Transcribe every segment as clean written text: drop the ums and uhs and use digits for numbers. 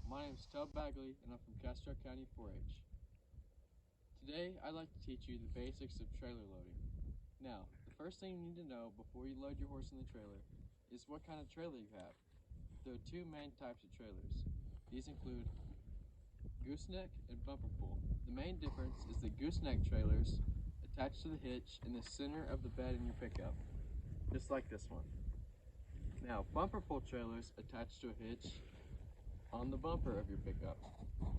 My name is Tell Bagley and I'm from Castro County 4-H. Today I'd like to teach you the basics of trailer loading. Now, the first thing you need to know before you load your horse in the trailer is what kind of trailer you have. There are two main types of trailers. These include gooseneck and bumper pull. The main difference is the gooseneck trailers attached to the hitch in the center of the bed in your pickup, just like this one. Now, bumper pull trailers attached to a hitch on the bumper of your pickup.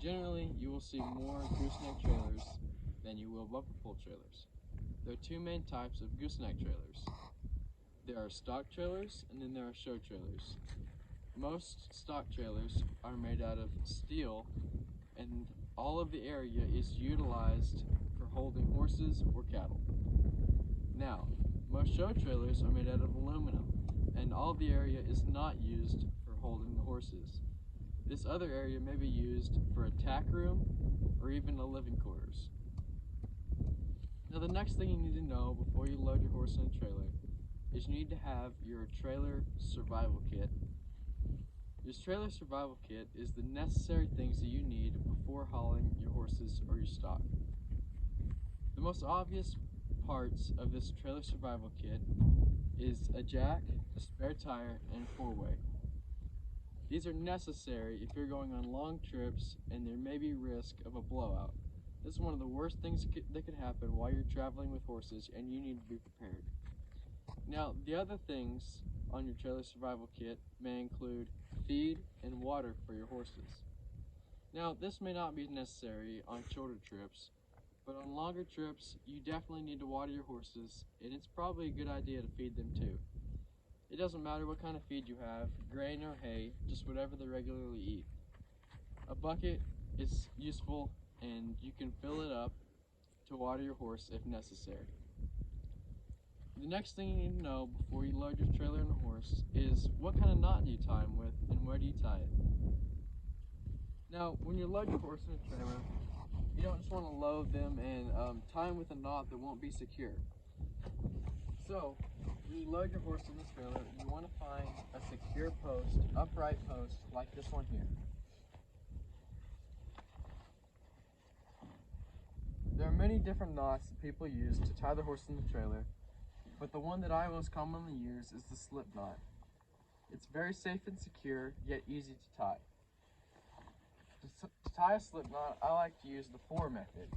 Generally, you will see more gooseneck trailers than you will bumper pull trailers. There are two main types of gooseneck trailers. There are stock trailers and then there are show trailers. Most stock trailers are made out of steel and all of the area is utilized for holding horses or cattle. Now, most show trailers are made out of aluminum and all of the area is not used for holding the horses. This other area may be used for a tack room or even a living quarters. Now the next thing you need to know before you load your horse in a trailer is you need to have your trailer survival kit. Your trailer survival kit is the necessary things that you need before hauling your horses or your stock. The most obvious parts of this trailer survival kit is a jack, a spare tire, and a four-way. These are necessary if you're going on long trips and there may be risk of a blowout. This is one of the worst things that could happen while you're traveling with horses and you need to be prepared. Now, the other things on your trailer survival kit may include feed and water for your horses. Now, this may not be necessary on shorter trips, but on longer trips, you definitely need to water your horses, and it's probably a good idea to feed them too. It doesn't matter what kind of feed you have, grain or hay, just whatever they regularly eat. A bucket is useful and you can fill it up to water your horse if necessary. The next thing you need to know before you load your trailer and horse is what kind of knot do you tie them with and where do you tie it? Now, when you load your horse in a trailer, you don't just want to load them and tie them with a knot that won't be secure. So, when you load your horse in this trailer, you want to find a secure post, upright post, like this one here. There are many different knots that people use to tie their horse in the trailer, but the one that I most commonly use is the slip knot. It's very safe and secure, yet easy to tie. To tie a slip knot, I like to use the 4 method.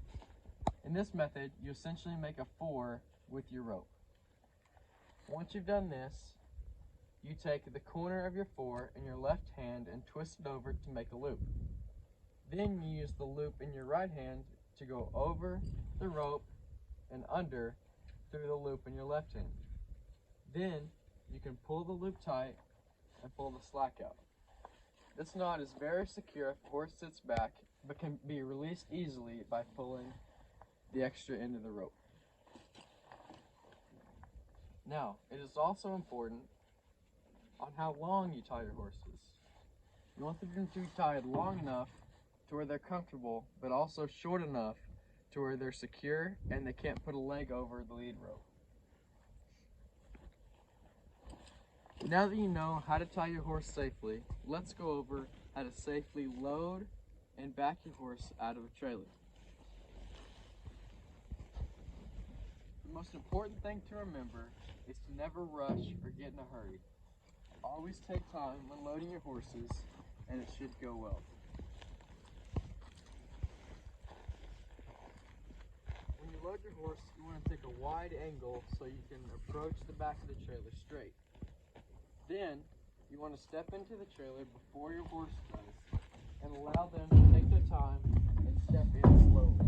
In this method, you essentially make a 4 with your rope. Once you've done this, you take the corner of your 4 in your left hand and twist it over to make a loop. Then you use the loop in your right hand to go over the rope and under through the loop in your left hand. Then you can pull the loop tight and pull the slack out. This knot is very secure if the horse sits back, but can be released easily by pulling the extra end of the rope. Now, it is also important on how long you tie your horses. You want them to be tied long enough to where they're comfortable, but also short enough to where they're secure and they can't put a leg over the lead rope. Now that you know how to tie your horse safely, let's go over how to safely load and back your horse out of a trailer. The most important thing to remember is to never rush or get in a hurry. Always take time when loading your horses, and it should go well. When you load your horse, you want to take a wide angle so you can approach the back of the trailer straight. Then, you want to step into the trailer before your horse does, and allow them to take their time and step in slowly.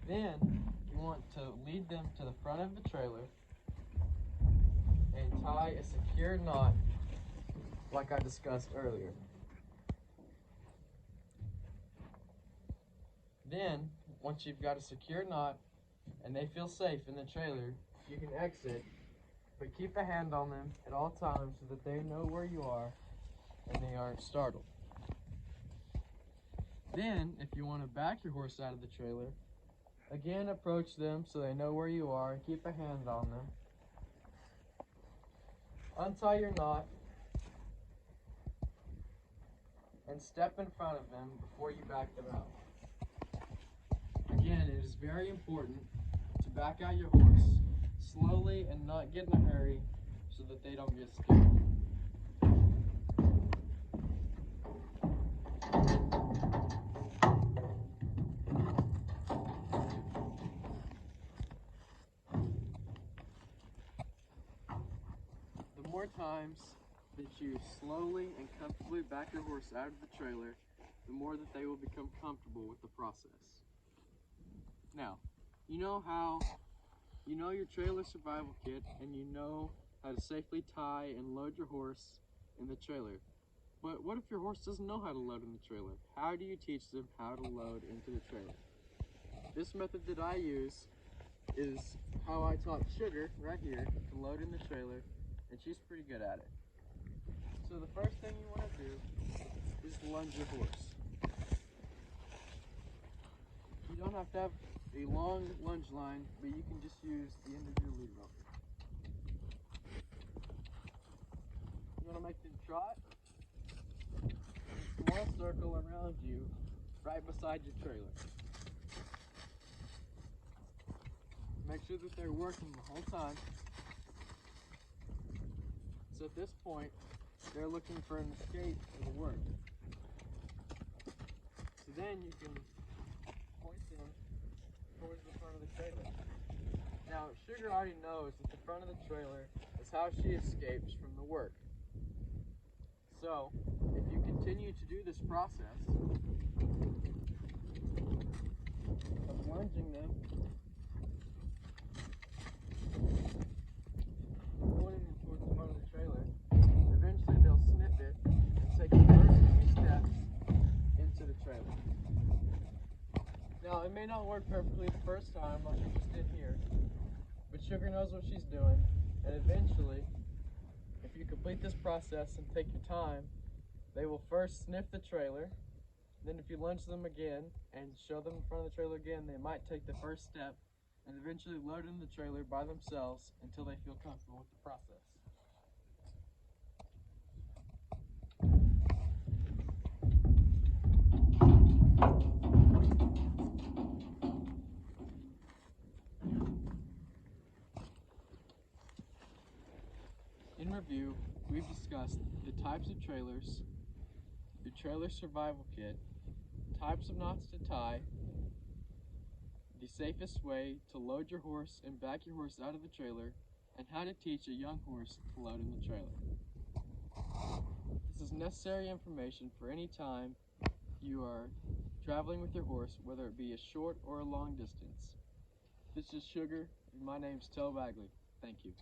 Then, you want to lead them to the front of the trailer and tie a secure knot like I discussed earlier. Then, once you've got a secure knot and they feel safe in the trailer, you can exit, but keep a hand on them at all times so that they know where you are and they aren't startled. Then, if you want to back your horse out of the trailer, again approach them so they know where you are and keep a hand on them. Untie your knot and step in front of them before you back them out. Again, it is very important to back out your horse slowly and not get in a hurry so that they don't get scared. The more times that you slowly and comfortably back your horse out of the trailer, the more that they will become comfortable with the process. Now, you know your trailer survival kit, and you know how to safely tie and load your horse in the trailer. But what if your horse doesn't know how to load in the trailer? How do you teach them how to load into the trailer? This method that I use is how I taught Sugar right here to load in the trailer, and she's pretty good at it. So the first thing you want to do is lunge your horse. You don't have to have a long lunge line, but you can just use the end of your lead rope. You want to make them trot a small circle around you right beside your trailer. Make sure that they're working the whole time. So at this point, they're looking for an escape for the work. So then you can point them towards the front of the trailer. Now, Sugar already knows that the front of the trailer is how she escapes from the work. So, if you continue to do this process of lunging them, pointing them towards the front of the trailer, eventually they'll sniff it and take the first few steps into the trailer. Now, it may not work perfectly the first time like we just did here, but Sugar knows what she's doing, and eventually, if you complete this process and take your time, they will first sniff the trailer. Then if you lunge them again and show them in front of the trailer again, they might take the first step and eventually load in the trailer by themselves until they feel comfortable with the process. In review, we've discussed the types of trailers, your trailer survival kit, types of knots to tie, the safest way to load your horse and back your horse out of the trailer, and how to teach a young horse to load in the trailer. This is necessary information for any time you are traveling with your horse, whether it be a short or a long distance. This is Sugar, and my name's Tell Bagley. Thank you.